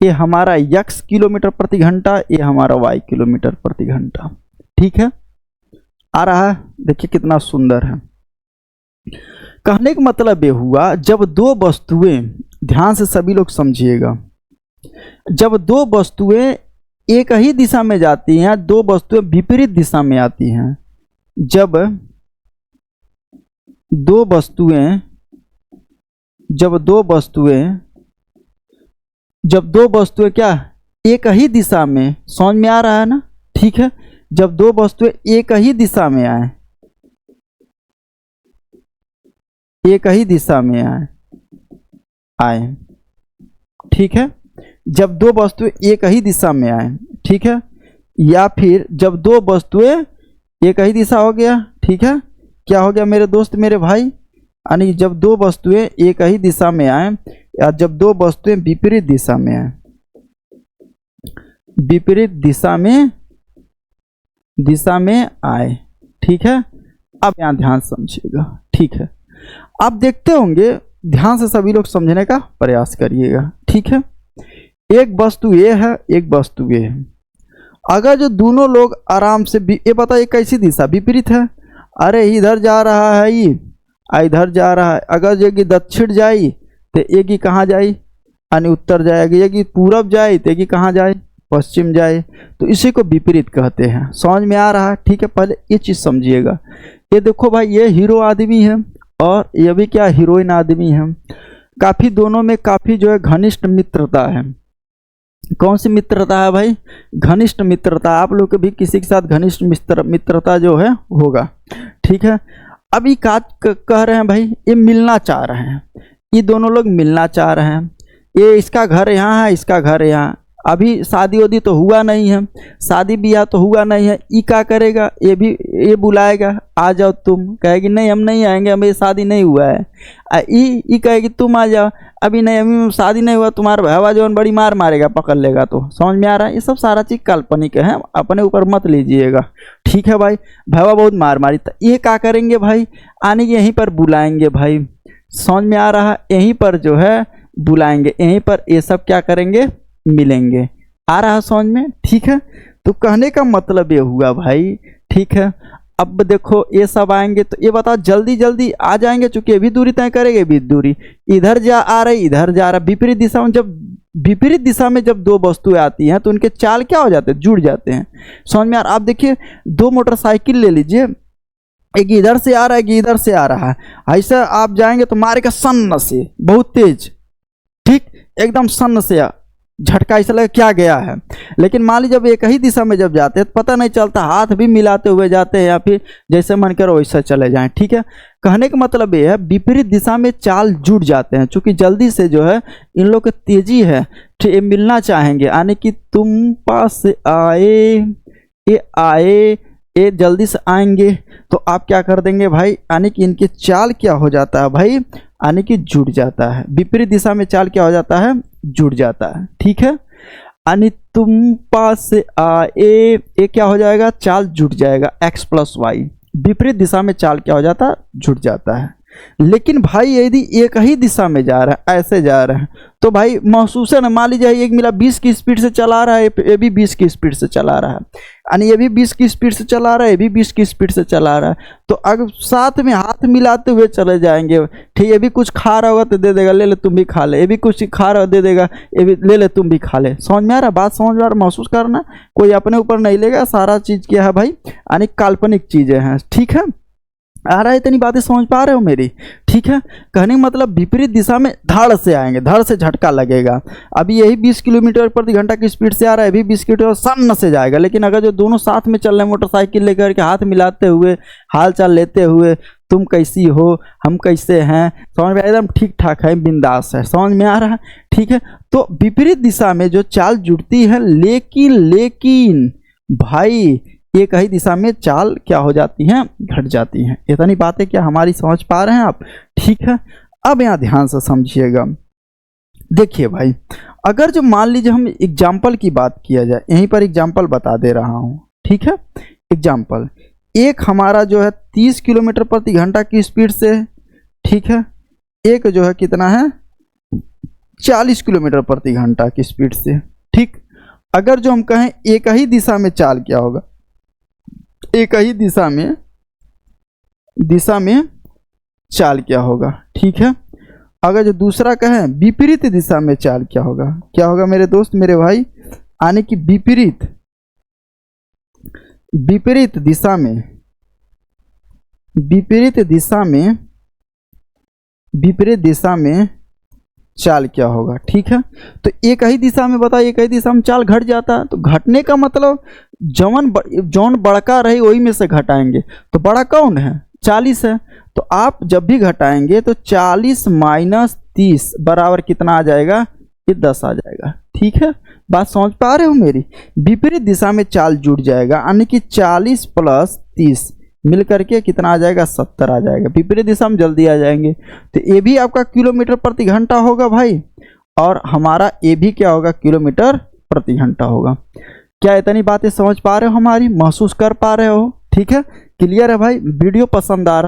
ये हमारा x kilometre प्रति घंटा, ये हमारा y किलोमीटर प्रति घंटा। ठीक है, आ रहा है, देखिए कितना सुंदर है। कहने का मतलब ये हुआ, जब दो वस्तुएं, ध्यान से सभी लोग समझिएगा, जब दो वस्तुएं एक ही दिशा में जाती हैं, दो वस्तुएं विपरीत दिशा में आती हैं, जब दो वस्तुएं क्या एक ही दिशा में, समझ में आ रहा है ना? ठीक है, जब दो वस्तुएं एक ही दिशा में आए, एक ही दिशा में आए, ठीक है, जब दो वस्तुएं एक ही दिशा में आए, ठीक है, या फिर जब दो वस्तुएं एक ही दिशा हो गया, ठीक है, क्या हो गया मेरे दोस्त मेरे भाई, यानी जब दो वस्तुएं एक ही दिशा में आए, या जब दो वस्तुएं विपरीत दिशा में आए, विपरीत दिशा में आए, ठीक है। अब यहाँ ध्यान समझिएगा, ठीक है, आप देखते होंगे, ध्यान से सभी लोग समझने का प्रयास करिएगा, ठीक है। एक वस्तु ये है, एक वस्तु ये है, अगर जो दोनों लोग आराम से, ये बताइए कैसी दिशा, विपरीत है, अरे इधर जा रहा है ये, इधर जा रहा है, अगर ये कि दक्षिण जाई तो ये कि कहाँ जाई, यानी उत्तर जाएगी, ये कि पूरब जाए तो ये कि कहाँ जाए, पश्चिम जाए, तो इसी को विपरीत कहते हैं। समझ में आ रहा है? ठीक है, पहले ये चीज़ समझिएगा। ये देखो भाई, ये हीरो आदमी है और ये भी क्या हीरोइन आदमी है, काफ़ी दोनों में काफ़ी जो है घनिष्ठ मित्रता है। कौन सी मित्रता है भाई? घनिष्ठ मित्रता। आप लोग के भी किसी के साथ घनिष्ठ मित्रता जो है होगा, ठीक है। अभी कह रहे हैं भाई, ये मिलना चाह रहे हैं, ये दोनों लोग मिलना चाह रहे हैं, ये इसका घर यहाँ है, इसका घर यहाँ, अभी शादी वादी तो हुआ नहीं है, शादी ब्याह तो हुआ नहीं है, ये क्या करेगा, ये बुलाएगा, आ जाओ तुम, कहेगी नहीं हम नहीं आएंगे, हमें शादी नहीं हुआ है, ये कहेगी तुम आ जाओ, अभी नहीं अभी शादी नहीं हुआ, तुम्हारा भैया जो बड़ी मार मारेगा, पकड़ लेगा। तो समझ में आ रहा है? ये सब सारा चीज़ काल्पनिक है, अपने ऊपर मत लीजिएगा, ठीक है भाई। भैया बहुत मार मारी, तो ये क्या करेंगे भाई, आने के यहीं पर बुलाएंगे भाई, समझ में आ रहा है? यहीं पर जो है बुलाएंगे, यहीं पर ये सब क्या करेंगे, मिलेंगे। आ रहा है समझ में? ठीक है, तो कहने का मतलब ये हुआ भाई, ठीक है। अब देखो ये सब आएंगे तो ये बताओ जल्दी जल्दी आ जाएंगे, चूंकि ये भी दूरी तय करेंगे, भी दूरी, इधर जा आ रही, इधर जा रहा, विपरीत दिशा में। जब विपरीत दिशा में जब दो वस्तुएं आती हैं तो उनके चाल क्या हो जाते हैं, जुड़ जाते हैं। समझ में आ रहा? आप देखिए, दो मोटरसाइकिल ले लीजिए, एक इधर से आ रहा है, एक इधर से आ रहा है, ऐसा आप जाएंगे तो मारेगा सन्न से, बहुत तेज, ठीक, एकदम सन्न से झटका ऐसा लगे क्या गया है। लेकिन मान लीजिए जब एक ही दिशा में जब जाते हैं तो पता नहीं चलता, हाथ भी मिलाते हुए जाते हैं, या फिर जैसे मन करो वैसा चले जाएं, ठीक है। कहने का मतलब ये है, विपरीत दिशा में चाल जुड़ जाते हैं, चूंकि जल्दी से जो है इन लोग की तेजी है, ठीक, ये मिलना चाहेंगे, यानी कि तुम पास आए, ये जल्दी से आएंगे, तो आप क्या कर देंगे भाई, यानी कि इनकी चाल क्या हो जाता है भाई, यानी कि जुड़ जाता है। विपरीत दिशा में चाल क्या हो जाता है, जुड़ जाता है, ठीक है। यानी तुम पास आए, ये क्या हो जाएगा, चाल जुड़ जाएगा, x + y। विपरीत दिशा में चाल क्या हो जाता है, जुड़ जाता है। लेकिन भाई यदि एक ही दिशा में जा रहा है, ऐसे जा रहे हैं, तो भाई महसूस है ना, मान लीजिए एक मिला 20 की स्पीड से चला रहा है, ये भी 20 की स्पीड से चला रहा है, यानी ये भी 20 की स्पीड से चला रहा है, ये भी 20 की स्पीड से चला रहा है, तो अगर साथ में हाथ मिलाते हुए चले जाएंगे, ठीक, ये भी कुछ खा रहा होगा तो दे देगा, ले ले तुम भी खा ले, ये भी कुछ खा रहा दे देगा, ये भी ले ले तुम भी खा ले। समझ में आ रहा? बात समझ में आ रहा? महसूस करना, कोई अपने ऊपर नहीं लेगा, सारा चीज़ क्या है भाई, यानी काल्पनिक चीज़ें हैं, ठीक है। आ रहा है? इतनी बातें समझ पा रहे हो मेरी? ठीक है, कहने का मतलब विपरीत दिशा में धड़ से आएंगे, धड़ से झटका लगेगा। अभी यही 20 किलोमीटर प्रति घंटा की स्पीड से आ रहा है, अभी 20 किलोमीटर सन्न से जाएगा, लेकिन अगर जो दोनों साथ में चल रहे हैं मोटरसाइकिल लेकर के, हाथ मिलाते हुए, हाल चाल लेते हुए, तुम कैसी हो, हम कैसे हैं, समझ में एकदम ठीक ठाक है, बिंदास है, समझ में आ रहा है? ठीक है, तो विपरीत दिशा में जो चाल जुड़ती है, लेकिन भाई एक ही दिशा में चाल क्या हो जाती हैं, घट जाती हैं। इतनी बातें क्या हमारी समझ पा रहे हैं आप? ठीक है, अब यहाँ ध्यान से समझिएगा। देखिए भाई, अगर जो मान लीजिए हम एग्जाम्पल की बात किया जाए, यहीं पर एग्जाम्पल बता दे रहा हूँ, ठीक है। एग्जाम्पल, एक हमारा जो है 30 किलोमीटर प्रति घंटा की स्पीड से, ठीक है, एक जो है कितना है, 40 किलोमीटर प्रति घंटा की स्पीड से। ठीक, अगर जो हम कहें एक ही दिशा में चाल क्या होगा, एक ही दिशा में चाल क्या होगा। ठीक है, अगर जो दूसरा कहें विपरीत दिशा में चाल क्या होगा, क्या होगा मेरे दोस्त मेरे भाई, यानी कि विपरीत दिशा में चाल क्या होगा। ठीक है, तो एक ही दिशा में बताइए, एक ही दिशा में चाल घट जाता है, तो घटने का मतलब जौन बड़का रही वही में से घटाएंगे, तो बड़ा कौन है, 40 है। तो आप जब भी घटाएंगे तो 40 माइनस 30 बराबर कितना आ जाएगा, ये 10 आ जाएगा। ठीक है, बात समझ पा रहे हो मेरी। विपरीत दिशा में चाल जुड़ जाएगा, यानी कि 40 प्लस 30 मिल करके कितना आ जाएगा, 70 आ जाएगा। विपरीत दिशा में जल्दी आ जाएंगे, तो ये भी आपका किलोमीटर प्रति घंटा होगा भाई, और हमारा ये भी क्या होगा, किलोमीटर प्रति घंटा होगा। क्या इतनी बातें समझ पा रहे हो, हमारी महसूस कर पा रहे हो। ठीक है, क्लियर है भाई, वीडियो पसंद आ रहा